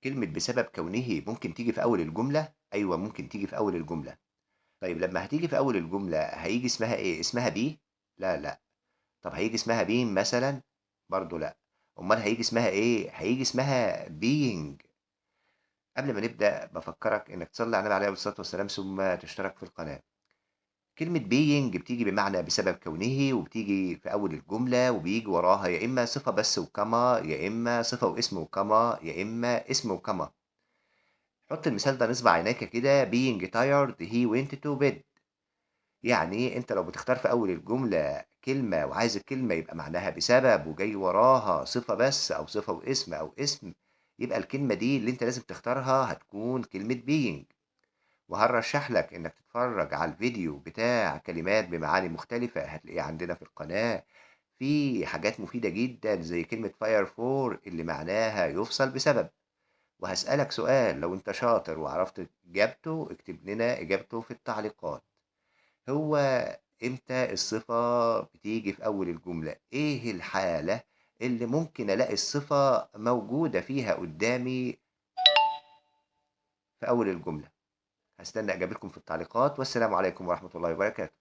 كلمة بسبب كونه ممكن تيجي في أول الجملة؟ أيوه ممكن تيجي في أول الجملة. طيب لمّا هتيجي في أول الجملة هييجي اسمها إيه؟ اسمها be؟ لا، لأ. طب هييجي اسمها been مثلًا؟ برضه لأ. أُمّال هييجي اسمها إيه؟ هييجي اسمها being. قبل ما نبدأ بافكّرك إنّك تصلّي على النبي عليه الصلاة والسلام ثم تشترك في القناة. كلمة being بتيجي بمعنى بسبب كونه، وبتيجي في أول الجملة، وبييجي وراها يا إمّا صفة بس وكما، يا إمّا صفة واسم وكما، يا إمّا اسم وكما. حُط المثال ده نصب عينيك كده being tired he went to bed. يعني أنت لو بتختار في أول الجملة كلمة وعايز الكلمة يبقى معناها بسبب وجاي وراها صفة بس أو صفة واسم أو اسم، يبقى الكلمة دي اللي أنت لازم تختارها هتكون كلمة being. وهارشّح لك إنك تتفرّج على الفيديو بتاع كلمات بمعاني مختلفة هتلاقيه عندنا في القناة، في حاجات مفيدة جدًا زي كلمة fire for اللي معناها يُفصل بسبب. وهاسألك سؤال لو أنت شاطر وعرفت إجابته اكتب لنا إجابته في التعليقات. هو إمتى الصفة بتيجي في أول الجملة؟ إيه الحالة اللي ممكن ألاقي الصفة موجودة فيها قدّامي في أول الجملة؟ هاستنى إجابتكم في التعليقات، والسلام عليكم ورحمة الله وبركاته.